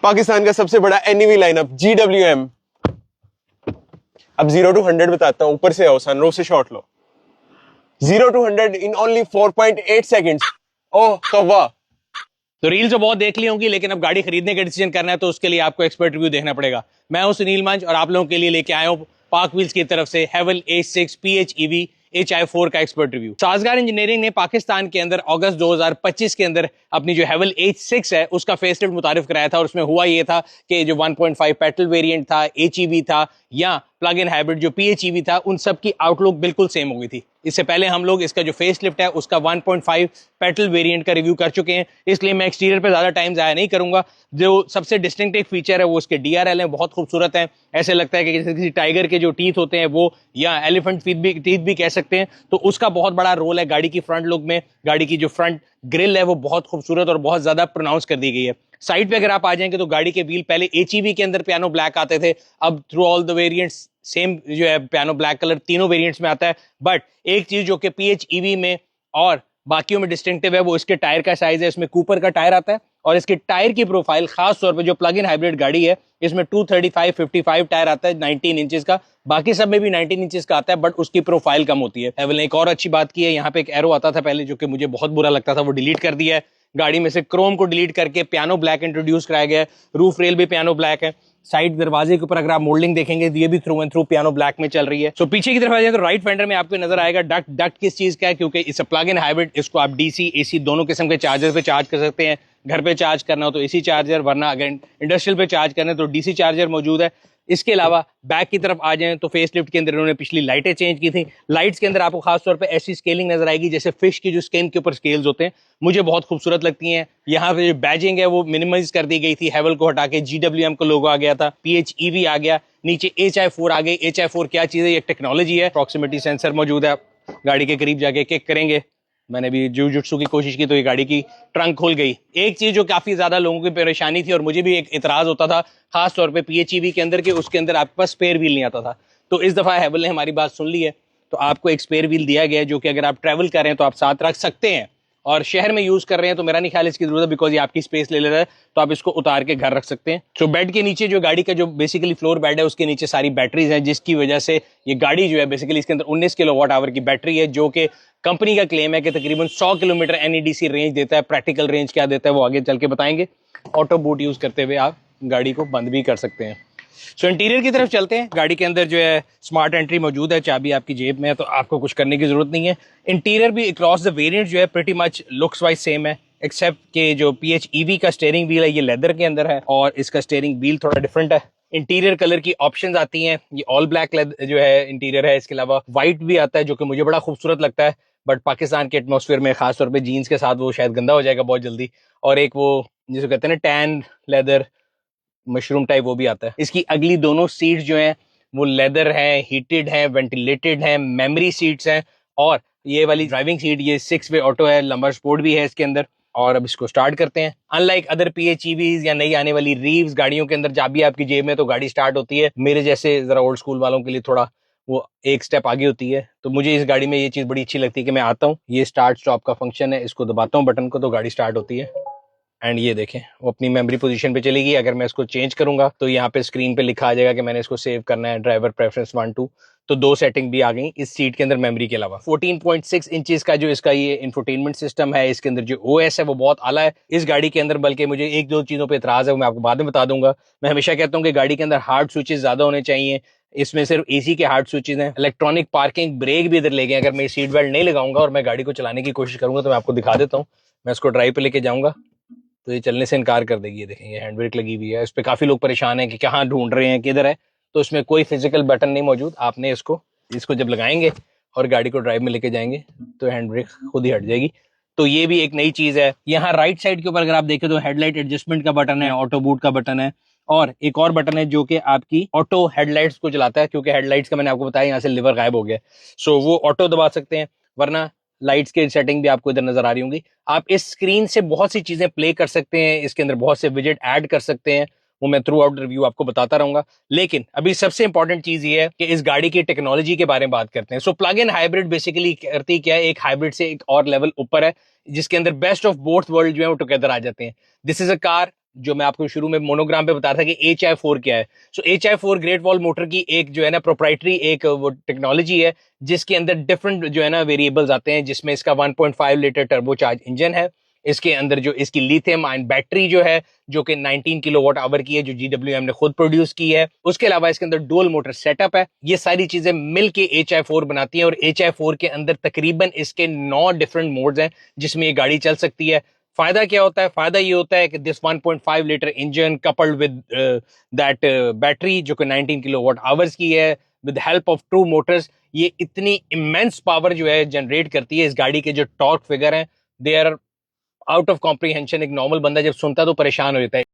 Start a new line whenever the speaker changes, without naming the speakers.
पाकिस्तान का सबसे बड़ा एनईवी लाइनअप GWM। अब 0 to 100 बताता हूं, ऊपर से आओ, सनरूफ से शॉट लो। 0 to 100 इन ओनली 4.8 सेकेंड्स। ओह तौबा।
तो रील तो बहुत देख ली होंगी, लेकिन अब गाड़ी खरीदने का डिसीजन करना है तो उसके लिए आपको एक्सपर्ट रिव्यू देखना पड़ेगा। मैं हूं सुनील मंच और आप लोगों के लिए लेके आया हूं पाक व्हील्स की तरफ से हेवल H6 PHEV HI4 का एक्सपर्ट रिव्यू। साजगार इंजीनियरिंग ने पाकिस्तान के अंदर अगस्त 2025 के अंदर अपनी जो हेवल H6 है उसका फेसलिफ्ट मुतारिफ कराया था, और उसमें हुआ ये था कि जो 1.5 पेट्रोल वेरिएंट था, HEV था या प्लग इन हाइब्रिड जो PHEV था, उन सब की आउटलुक बिल्कुल सेम हो गई थी। इससे पहले हम लोग इसका जो फेसलिफ्ट है उसका 1.5 पेट्रोल वेरिएंट का रिव्यू कर चुके हैं, इसलिए मैं एक्सटीरियर पे ज्यादा टाइम जाया नहीं करूंगा। जो सबसे डिस्टिंक्टिव फीचर है वो उसके DRL है, बहुत खूबसूरत है। ऐसे लगता है कि जैसे किसी टाइगर के जो टीथ होते हैं वो, या एलिफेंट टीथ भी कह सकते हैं, तो उसका बहुत बड़ा रोल है गाड़ी की फ्रंट लुक में। गाड़ी की जो फ्रंट ग्रिल है वो बहुत खूबसूरत और बहुत ज्यादा प्रोनाउंस कर दी गई है। साइड पे अगर आप आ जाएंगे तो गाड़ी के व्हील पहले HEV के अंदर पियानो ब्लैक आते थे, अब through all the variants same जो है पियानो ब्लैक कलर तीनों वेरिएंट्स में आता है। बट एक चीज जो कि PHEV में और बाकियों में डिस्टिंक्टिव है वो इसके टायर का साइज है। इसमें कूपर का टायर आता है और इसके टायर की प्रोफाइल खास तौर पे जो प्लग इन हाइब्रिड गाड़ी है इसमें 235/55 टायर आता है 19 इंचेस का। बाकी सब में भी 19 इंचेस का आता है, बट उसकी प्रोफाइल कम होती है। हेवल ने एक और अच्छी बात की है, यहाँ पे एक एरो आता था पहले जो कि मुझे बहुत बुरा लगता था, वो डिलीट कर दिया है। गाड़ी में से क्रोम को डिलीट करके पियानो ब्लैक इंट्रोड्यूस कराया गया है। रूफ रेल भी पियानो ब्लैक है। साइड दरवाजे के ऊपर अगर आप मोल्डिंग देखेंगे ये भी through and through piano black में चल रही है। तो पीछे की तरफ आ जाए तो राइट फेंडर में आपको नजर आएगा डक्ट। डक्ट किस चीज का है, क्योंकि इस प्लग इन हाइब्रिड, इसको आप DC AC दोनों किस्म के चार्जर पे चार्ज कर सकते हैं। घर पे चार्ज करना हो तो AC चार्जर, वरना अगर इंडस्ट्रियल पे चार्ज करना है तो DC चार्जर मौजूद है। इसके अलावा बैक की तरफ आ जाएं तो फेसलिफ्ट के अंदर इन्होंने पिछली लाइटें चेंज की थी। लाइट्स के अंदर आपको खासतौर पे ऐसी स्केलिंग नजर आएगी जैसे फिश की जो स्किन के ऊपर स्केल्स होते हैं, मुझे बहुत खूबसूरत लगती हैं। यहाँ पे जो बैजिंग है वो मिनिमाइज कर दी गई थी, हेवल को हटा के GWM का लोगो आ गया था, PHEV आ गया, नीचे HI4 आ गई। HI4 क्या चीज है, ये टेक्नोलॉजी है। प्रॉक्सिमिटी सेंसर मौजूद है, गाड़ी के करीब जाके किक करेंगे, मैंने भी जुजुत्सु की कोशिश की तो ये गाड़ी की ट्रंक खुल गई। एक चीज जो काफी ज्यादा लोगों की परेशानी थी और मुझे भी एक इतराज होता था खास तौर पे PHEV के अंदर, कि उसके अंदर आपके पास स्पेयर व्हील नहीं आता था। तो इस दफा हेवल ने हमारी बात सुन ली है, तो आपको एक स्पेयर व्हील दिया गया है जो कि अगर आप ट्रैवल कर रहे हैं तो आप साथ रख सकते हैं, और शहर में यूज कर रहे हैं तो मेरा नहीं ख्याल इसकी जरूरत है, बिकॉज ये आपकी स्पेस ले रहा है, तो आप इसको उतार के घर रख सकते हैं। तो बेड के नीचे जो गाड़ी का जो बेसिकली फ्लोर बेड है उसके नीचे सारी बैटरीज हैं, जिसकी वजह से ये गाड़ी जो है बेसिकली इसके अंदर 19 किलोवाट आवर की बैटरी है, जो कि कंपनी का क्लेम है कि तकरीबन 100 किलोमीटर NEDC रेंज देता है। प्रैक्टिकल रेंज क्या देता है वो आगे चल के बताएंगे। ऑटो बूट यूज करते हुए आप गाड़ी को बंद भी कर सकते हैं। सो इंटीरियर की तरफ चलते हैं। गाड़ी के अंदर जो है स्मार्ट एंट्री मौजूद है, चाबी आपकी जेब में है, तो आपको कुछ करने की जरूरत नहीं है। इंटीरियर भी अक्रॉस द वेरिएंट जो है pretty much looks wise same है, एक्सेप्ट कि जो PHEV का स्टीयरिंग व्हील है ये लेदर के अंदर है और इसका स्टीयरिंग व्हील थोड़ा डिफरेंट है। इंटीरियर कलर की ऑप्शंस आती हैं, ये ऑल ब्लैक जो है इंटीरियर है। इसके अलावा व्हाइट भी आता है जो कि मुझे बड़ा खूबसूरत लगता है, बट पाकिस्तान के एटमॉस्फेयर में खासतौर पे जीन्स के साथ वो शायद गंदा हो जाएगा बहुत जल्दी। और एक वो जिसे कहते हैं ना टैन लेदर मशरूम टाइप, वो भी आता है। इसकी अगली दोनों सीट्स जो हैं वो लेदर हैं, हीटेड हैं, वेंटिलेटेड हैं, मेमोरी सीट्स हैं, और ये वाली ड्राइविंग सीट ये 6 वे ऑटो है, लंबर स्पोर्ट भी है इसके अंदर। और अब इसको स्टार्ट करते हैं। अनलाइक अदर PHEVs या नई आने वाली रीव्स गाड़ियों के अंदर चाबी आपकी जेब में तो गाड़ी स्टार्ट होती है। मेरे जैसे जरा ओल्ड स्कूल वालों के लिए थोड़ा वो एक स्टेप आगे होती है, तो मुझे इस गाड़ी में ये चीज बड़ी अच्छी लगती है कि मैं आता हूँ, ये स्टार्ट स्टॉप का फंक्शन है, इसको दबाता हूँ बटन को तो गाड़ी स्टार्ट होती है। एंड ये देखें वो अपनी मेमोरी पोजीशन पे चलेगी। अगर मैं इसको चेंज करूंगा तो यहाँ पे स्क्रीन पे लिखा आ जाएगा कि मैंने इसको सेव करना है ड्राइवर प्रेफरेंस 1 2। तो 2 सेटिंग भी आ गई इस सीट के अंदर मेमोरी के अलावा। 14.6 इंचेस का जो इसका ये इंफोटेनमेंट सिस्टम है, इसके अंदर जो OS है वो बहुत आला है इस गाड़ी के अंदर। बल्कि मुझे एक दो चीजों पे इतराज है, वो मैं आपको बाद में बता दूंगा। मैं हमेशा कहता हूँ कि गाड़ी के अंदर हार्ड स्विचेस ज्यादा होने चाहिए, इसमें सिर्फ AC के हार्ड स्विचेस हैं। इलेक्ट्रॉनिक पार्किंग ब्रेक भी इधर ले गए। अगर मैं सीट बेल्ट नहीं लगाऊंगा और मैं गाड़ी को चलाने की कोशिश करूंगा तो मैं आपको दिखा देता हूँ। मैं इसको ड्राइव पे लेके जाऊंगा तो ये चलने से इनकार कर देगी। ये देखें ये हैंड ब्रेक लगी हुई है, इस पे काफी लोग परेशान हैं कि कहाँ ढूंढ रहे हैं किधर है, तो इसमें कोई फिजिकल बटन नहीं मौजूद। आपने इसको जब लगाएंगे और गाड़ी को ड्राइव में लेके जाएंगे तो हैंड ब्रेक खुद ही हट जाएगी। तो ये भी एक नई चीज है। यहाँ राइट साइड के ऊपर अगर आप देखें तो हेडलाइट एडजस्टमेंट का बटन है, ऑटो बूट का बटन है, और एक और बटन है जो कि आपकी ऑटो हेडलाइट्स को चलाता है, क्योंकि हेडलाइट्स का मैंने आपको बताया यहाँ से लिवर गायब हो गया, सो वो ऑटो दबा सकते हैं। वरना लाइट्स की सेटिंग भी आपको इधर नजर आ रही होंगी। आप इस स्क्रीन से बहुत सी चीजें प्ले कर सकते हैं, इसके अंदर बहुत से विजेट ऐड कर सकते हैं, वो मैं थ्रू आउट रिव्यू आपको बताता रहूंगा। लेकिन अभी सबसे इंपॉर्टेंट चीज ये है कि इस गाड़ी की टेक्नोलॉजी के बारे में बात करते हैं। सो प्लग इन हाइब्रिड बेसिकली करती क्या है, एक हाइब्रिड से एक और लेवल ऊपर है, जिसके अंदर बेस्ट ऑफ बोथ वर्ल्ड जो है वो टुगेदर आ जाते हैं। दिस इज अ कार जो मैं आपको शुरू में मोनोग्राम पे बता रहा था कि HI4 क्या है। सो HI4 ग्रेट वॉल मोटर की एक जो है ना प्रोप्राइटरी एक वो टेक्नोलॉजी है जिसके अंदर डिफरेंट जो है ना वेरिएबल्स आते हैं, जिसमें इसका 1.5 लीटर टर्बोचार्ज इंजन है, इसके अंदर जो इसकी लिथियम आयन बैटरी जो है जो कि 19 किलोवाट आवर की है, जो GWM ने खुद प्रोड्यूस की है। उसके अलावा इसके अंदर डुअल मोटर सेटअप है। ये सारी चीजें मिलके HI4 बनाती हैं और HI4 के अंदर तकरीबन इसके 9 डिफरेंट मोड्स हैं जिसमें ये गाड़ी चल सकती है। फायदा क्या होता है? फायदा ये होता है कि this 1.5 litre engine coupled with that battery जो कि 19 किलोवाट आवर्स की है, with help of true Motors, ये इतनी इमेंस पावर जो है जनरेट करती है। इस गाड़ी के जो टॉर्क फिगर हैं they are out of comprehension. एक नॉर्मल बंदा जब सुनता है तो परेशान हो जाता है।